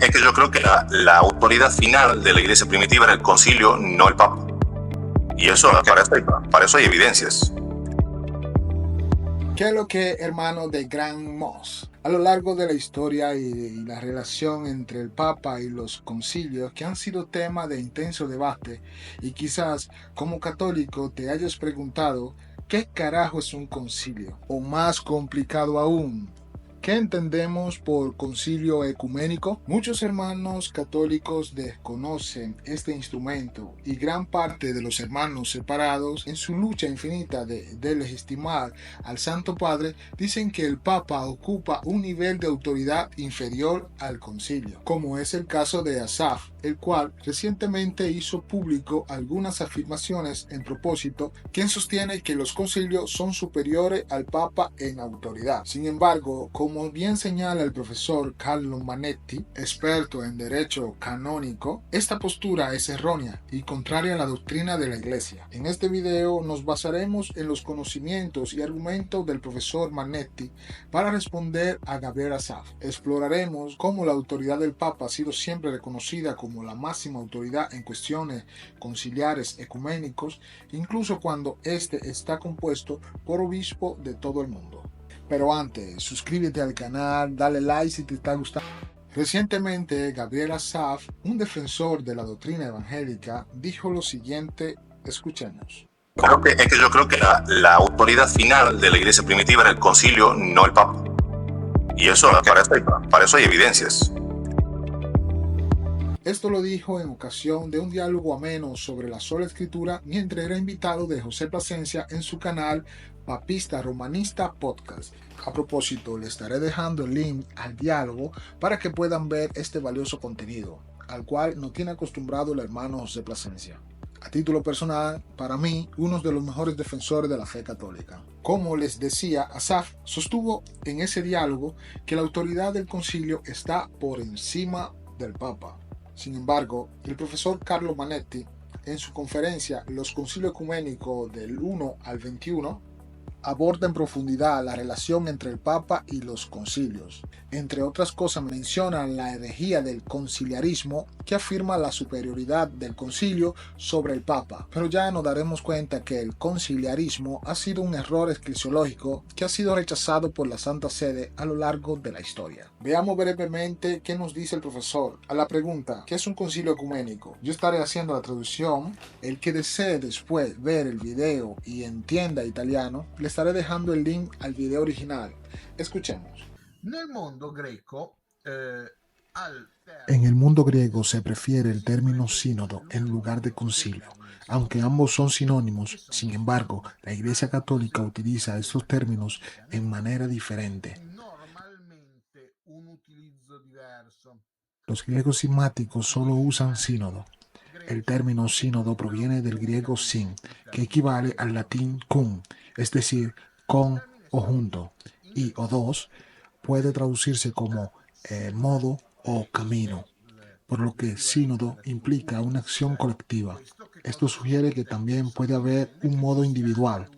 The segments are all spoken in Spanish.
Es que yo creo que la autoridad final de la iglesia primitiva era el concilio, no el papa. Y eso, para eso hay evidencias. ¿Qué es lo que, hermano de Gran Moss? A lo largo de la historia y la relación entre el Papa y los concilios, que han sido tema de intenso debate, y quizás como católico te hayas preguntado, ¿qué carajo es un concilio? O más complicado aún, ¿qué entendemos por concilio ecuménico? Muchos hermanos católicos desconocen este instrumento y gran parte de los hermanos separados, en su lucha infinita de legitimar al Santo Padre, dicen que el Papa ocupa un nivel de autoridad inferior al concilio, como es el caso de Asaf, el cual recientemente hizo público algunas afirmaciones en propósito, quien sostiene que los concilios son superiores al Papa en autoridad. Sin embargo, como bien señala el profesor Carlo Manetti, experto en derecho canónico, esta postura es errónea y contraria a la doctrina de la Iglesia. En este video nos basaremos en los conocimientos y argumentos del profesor Manetti para responder a Gabriel Asaf. Exploraremos cómo la autoridad del Papa ha sido siempre reconocida como la máxima autoridad en cuestiones conciliares ecuménicos, incluso cuando éste está compuesto por obispos de todo el mundo. Pero antes, suscríbete al canal, dale like si te está gustando. Recientemente, Gabriel Asaf, un defensor de la doctrina evangélica, dijo lo siguiente, escuchemos. Es que yo creo que la autoridad final de la iglesia primitiva era el concilio, no el papa. Y eso, para eso hay evidencias. Esto lo dijo en ocasión de un diálogo ameno sobre la sola escritura mientras era invitado de José Plasencia en su canal Papista Romanista Podcast. A propósito, le estaré dejando el link al diálogo para que puedan ver este valioso contenido, al cual nos tiene acostumbrado el hermano José Plasencia. A título personal, para mí, uno de los mejores defensores de la fe católica. Como les decía, Asaf sostuvo en ese diálogo que la autoridad del concilio está por encima del Papa. Sin embargo, el profesor Carlo Manetti, en su conferencia Los Concilios Ecuménicos del 1 al 21, aborda en profundidad la relación entre el Papa y los concilios. Entre otras cosas menciona la herejía del conciliarismo que afirma la superioridad del concilio sobre el Papa. Pero ya nos daremos cuenta que el conciliarismo ha sido un error eclesiológico que ha sido rechazado por la Santa Sede a lo largo de la historia. Veamos brevemente qué nos dice el profesor a la pregunta ¿qué es un concilio ecuménico? Yo estaré haciendo la traducción. El que desee después ver el video y entienda italiano, le estaré dejando el link al video original. Escuchemos. En el mundo griego se prefiere el término sínodo en lugar de concilio. Aunque ambos son sinónimos, sin embargo, la Iglesia Católica utiliza estos términos en manera diferente. Los griegos cismáticos solo usan sínodo. El término sínodo proviene del griego sin, que equivale al latín cum, es decir, con o junto, y odos puede traducirse como modo o camino, por lo que sínodo implica una acción colectiva. Esto sugiere que también puede haber un modo individual.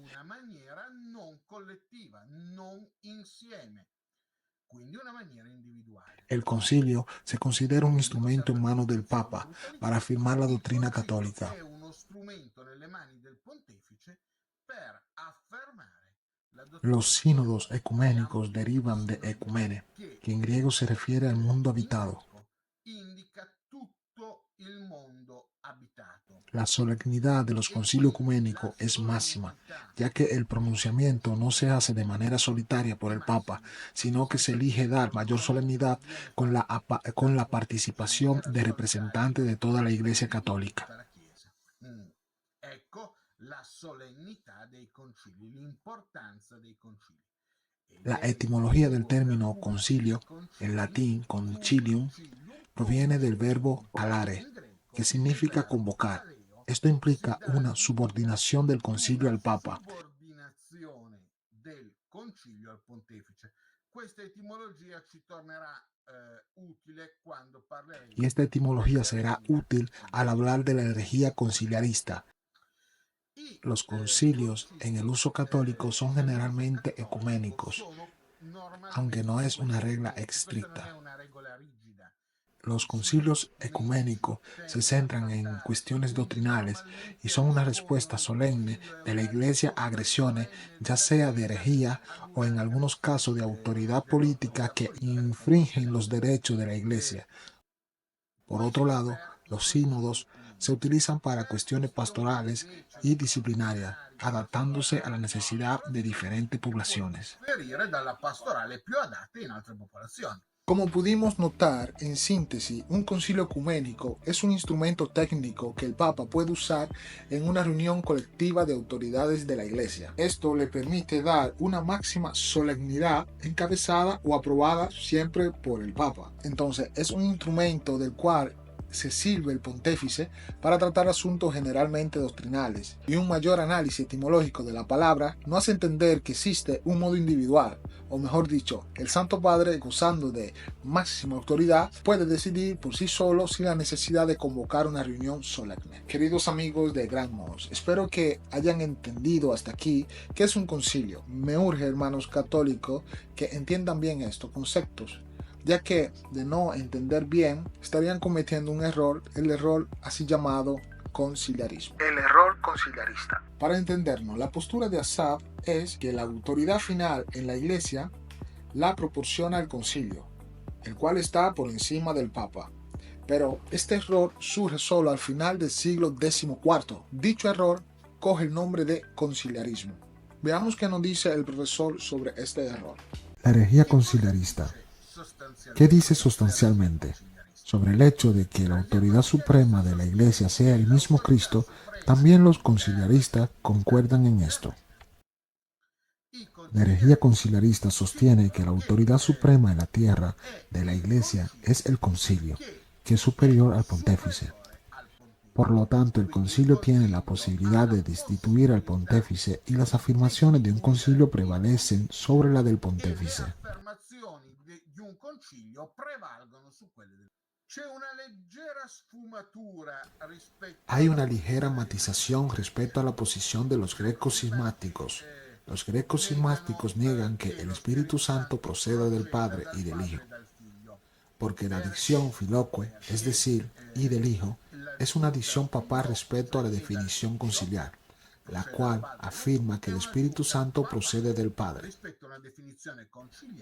El concilio se considera un instrumento en manos del Papa para afirmar la doctrina católica. Los sínodos ecuménicos derivan de ecumene, que en griego se refiere al mundo habitado. La solemnidad de los concilios ecuménicos es máxima, ya que el pronunciamiento no se hace de manera solitaria por el Papa, sino que se elige dar mayor solemnidad con la participación de representantes de toda la Iglesia Católica. La etimología del término concilio, en latín concilium, proviene del verbo calare, que significa convocar. Esto implica una subordinación del concilio al Papa. Y esta etimología será útil al hablar de la herejía conciliarista. Los concilios en el uso católico son generalmente ecuménicos, aunque no es una regla estricta. Los concilios ecuménicos se centran en cuestiones doctrinales y son una respuesta solemne de la Iglesia a agresiones, ya sea de herejía o en algunos casos de autoridad política que infringen los derechos de la Iglesia. Por otro lado, los sínodos se utilizan para cuestiones pastorales y disciplinarias, adaptándose a la necesidad de diferentes poblaciones. Como pudimos notar, en síntesis, un concilio ecuménico es un instrumento técnico que el Papa puede usar en una reunión colectiva de autoridades de la Iglesia. Esto le permite dar una máxima solemnidad encabezada o aprobada siempre por el Papa. Entonces, es un instrumento del cual se sirve el pontífice para tratar asuntos generalmente doctrinales, y un mayor análisis etimológico de la palabra nos hace entender que existe un modo individual, o mejor dicho, el Santo Padre, gozando de máxima autoridad, puede decidir por sí solo sin la necesidad de convocar una reunión solemne. Queridos amigos de Grand Mons, espero que hayan entendido hasta aquí qué es un concilio. Me urge, hermanos católicos, que entiendan bien estos conceptos, ya que de no entender bien estarían cometiendo un error, el error así llamado conciliarismo. El error conciliarista. Para entendernos, la postura de Asaph es que la autoridad final en la Iglesia la proporciona el concilio, el cual está por encima del Papa. Pero este error surge solo al final del siglo XIV. Dicho error coge el nombre de conciliarismo. Veamos qué nos dice el profesor sobre este error. La herejía conciliarista. ¿Qué dice sustancialmente? Sobre el hecho de que la autoridad suprema de la Iglesia sea el mismo Cristo, también los conciliaristas concuerdan en esto. La herejía conciliarista sostiene que la autoridad suprema en la tierra de la Iglesia es el concilio, que es superior al pontífice. Por lo tanto, el concilio tiene la posibilidad de destituir al pontífice y las afirmaciones de un concilio prevalecen sobre la del pontífice. Hay una ligera matización respecto a la posición de los grecos cismáticos. Los grecos cismáticos niegan que el Espíritu Santo proceda del Padre y del Hijo, porque la dicción filoque, es decir, y del Hijo, es una dicción papal respecto a la definición conciliar, la cual afirma que el Espíritu Santo procede del Padre.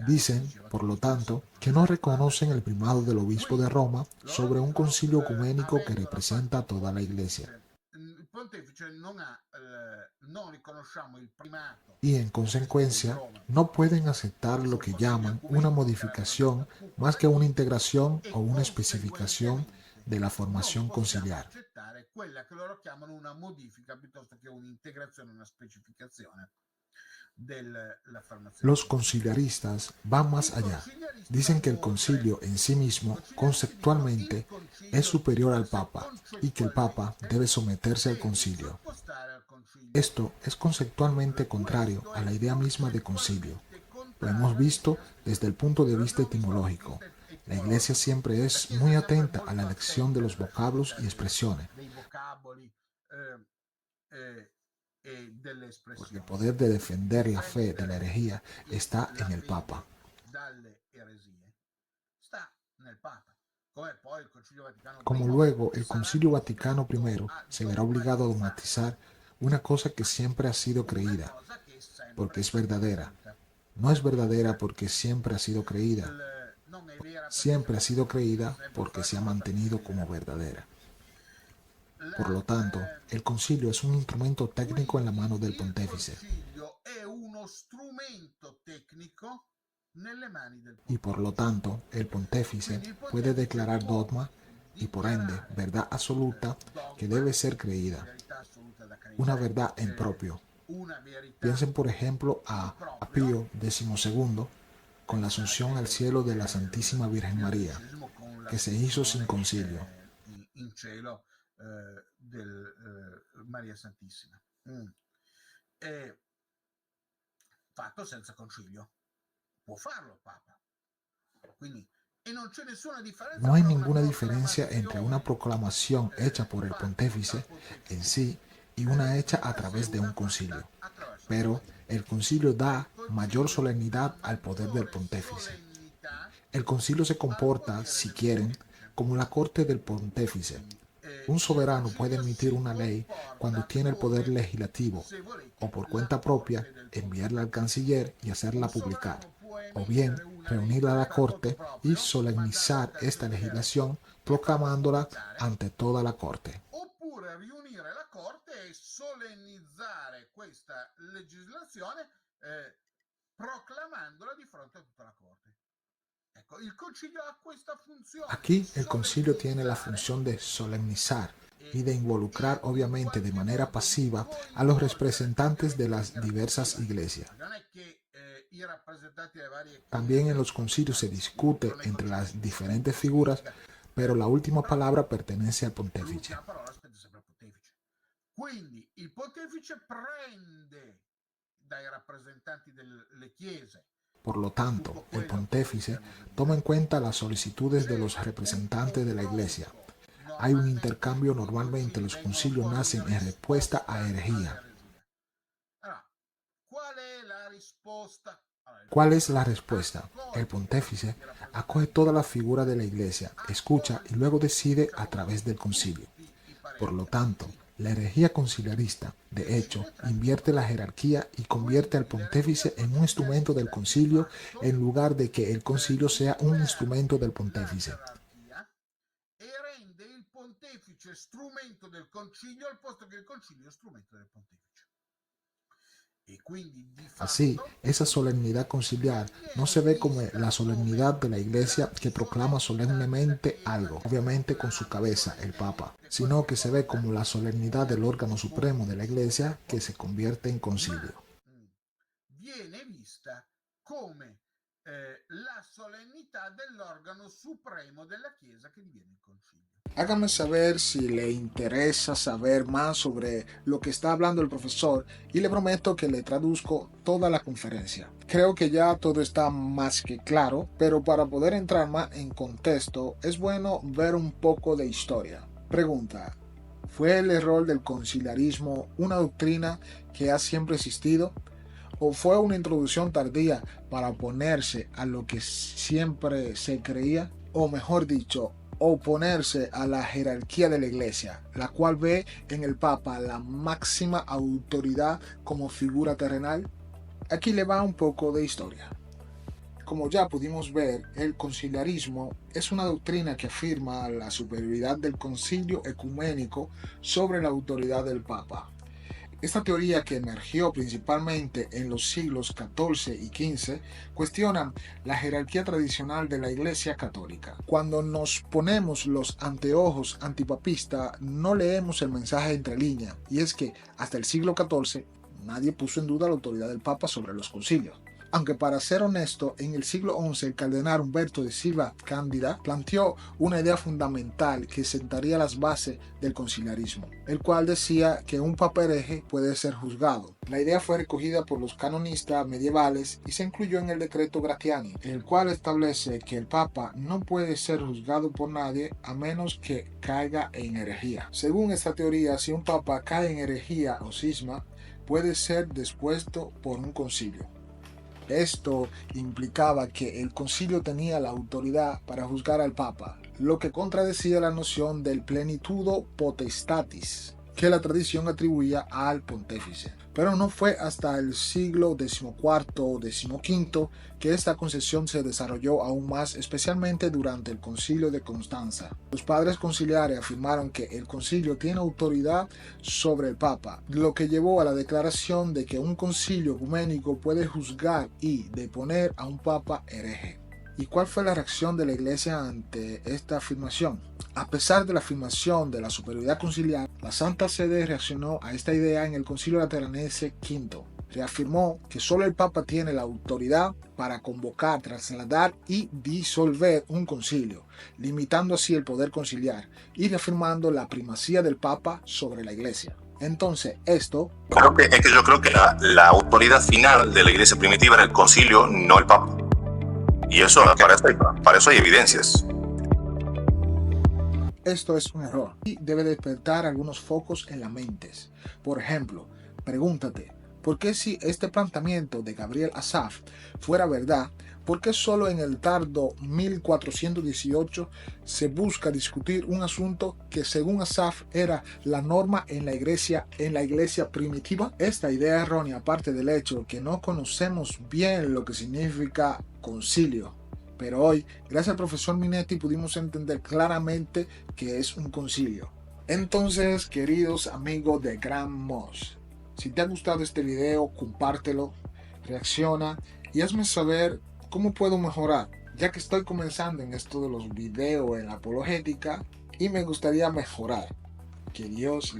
Dicen, por lo tanto, que no reconocen el primado del obispo de Roma sobre un concilio ecuménico que representa a toda la Iglesia. Y en consecuencia, no pueden aceptar lo que llaman una modificación más que una integración o una especificación de la formación conciliar. Los conciliaristas van más allá. Dicen que el concilio en sí mismo, conceptualmente, es superior al Papa y que el Papa debe someterse al concilio. Esto es conceptualmente contrario a la idea misma de concilio. Lo hemos visto desde el punto de vista etimológico. La Iglesia siempre es muy atenta a la elección de los vocablos y expresiones, porque el poder de defender la fe de la herejía está en el Papa. Como luego el Concilio Vaticano I se verá obligado a dogmatizar una cosa que siempre ha sido creída, porque es verdadera. No es verdadera porque siempre ha sido creída. Siempre ha sido creída porque se ha mantenido como verdadera. Por lo tanto, el concilio es un instrumento técnico en la mano del pontífice. Y por lo tanto, el pontífice puede declarar dogma y por ende verdad absoluta que debe ser creída. Una verdad en propio. Piensen por ejemplo a Pío XII con la asunción al cielo de la Santísima Virgen María, que se hizo sin concilio. Maria Santissima. Fatto senza concilio. Può farlo il Papa. Quindi, no hay ninguna diferencia entre una proclamación hecha por el pontífice en sí y una hecha a través de un concilio. Pero el concilio da mayor solemnidad al poder del pontífice. El concilio se comporta, si quieren, como la corte del pontífice. Un soberano puede emitir una ley cuando tiene el poder legislativo o por cuenta propia enviarla al canciller y hacerla publicar, o bien reunirla a la corte y solemnizar esta legislación proclamándola ante toda la corte. Oppure riunire la corte e solennizzare questa legislazione proclamandola di fronte a tutta la corte. Ecco, il concilio ha questa funzione. Aquí el concilio tiene la función de solemnizar y de involucrar obviamente de manera pasiva a los representantes de las diversas iglesias. También en los concilios se discute entre las diferentes figuras, pero la última palabra pertenece al pontefice. Quindi il pontefice prende dai rappresentanti delle chiese. Por lo tanto, el pontífice toma en cuenta las solicitudes de los representantes de la iglesia. Hay un intercambio, normalmente los concilios nacen en respuesta a herejía. ¿Cuál es la respuesta? El pontífice acoge toda la figura de la iglesia, escucha y luego decide a través del concilio. Por lo tanto, la herejía conciliarista, de hecho, invierte la jerarquía y convierte al pontífice en un instrumento del concilio en lugar de que el concilio sea un instrumento del pontífice. E rende il pontefice strumento del concilio al posto che il concilio è strumento del pontefice. Así, esa solemnidad conciliar no se ve como la solemnidad de la iglesia que proclama solemnemente algo, obviamente con su cabeza, el Papa, sino que se ve como la solemnidad del órgano supremo de la iglesia que se convierte en concilio. Viene vista come la solennità dell'organo supremo della Chiesa che diviene il concilio. Hágame saber si le interesa saber más sobre lo que está hablando el profesor y le prometo que le traduzco toda la conferencia. Creo que ya todo está más que claro, pero para poder entrar más en contexto es bueno ver un poco de historia. Pregunta: ¿fue el error del conciliarismo una doctrina que ha siempre existido? ¿O fue una introducción tardía para oponerse a lo que siempre se creía? O mejor dicho, oponerse a la jerarquía de la iglesia, la cual ve en el Papa la máxima autoridad como figura terrenal. Aquí le va un poco de historia. Como ya pudimos ver, el conciliarismo es una doctrina que afirma la superioridad del concilio ecuménico sobre la autoridad del Papa. Esta teoría, que emergió principalmente en los siglos XIV y XV, cuestiona la jerarquía tradicional de la Iglesia Católica. Cuando nos ponemos los anteojos antipapistas, no leemos el mensaje entre líneas, y es que hasta el siglo XIV nadie puso en duda la autoridad del Papa sobre los concilios. Aunque, para ser honesto, en el siglo XI el cardenal Humberto de Silva Cándida planteó una idea fundamental que sentaría las bases del conciliarismo, el cual decía que un papa hereje puede ser juzgado. La idea fue recogida por los canonistas medievales y se incluyó en el decreto Gratiani, el cual establece que el papa no puede ser juzgado por nadie a menos que caiga en herejía. Según esta teoría, si un papa cae en herejía o cisma, puede ser depuesto por un concilio. Esto implicaba que el concilio tenía la autoridad para juzgar al Papa, lo que contradecía la noción del plenitudo potestatis que la tradición atribuía al pontífice. Pero no fue hasta el siglo XIV o XV que esta concepción se desarrolló aún más, especialmente durante el Concilio de Constanza. Los padres conciliares afirmaron que el concilio tiene autoridad sobre el Papa, lo que llevó a la declaración de que un concilio ecuménico puede juzgar y deponer a un Papa hereje. ¿Y cuál fue la reacción de la Iglesia ante esta afirmación? A pesar de la afirmación de la superioridad conciliar, la Santa Sede reaccionó a esta idea en el Concilio Lateranense V. Reafirmó que solo el Papa tiene la autoridad para convocar, trasladar y disolver un concilio, limitando así el poder conciliar y reafirmando la primacía del Papa sobre la Iglesia. Entonces, esto... Yo creo que la autoridad final de la Iglesia primitiva era el concilio, no el Papa. Y eso, para eso hay evidencias. Esto es un error y debe despertar algunos focos en las mentes. Por ejemplo, pregúntate, Porque si este planteamiento de Gabriel Asaf fuera verdad, ¿por qué solo en el tardo 1418 se busca discutir un asunto que según Asaf era la norma en la iglesia primitiva? Esta idea errónea parte del hecho que no conocemos bien lo que significa concilio. Pero hoy, gracias al profesor Minetti, pudimos entender claramente que es un concilio. Entonces, queridos amigos de Gran Moss, si te ha gustado este video, compártelo, reacciona y hazme saber cómo puedo mejorar, ya que estoy comenzando en esto de los videos en la apologética y me gustaría mejorar. Que Dios libre.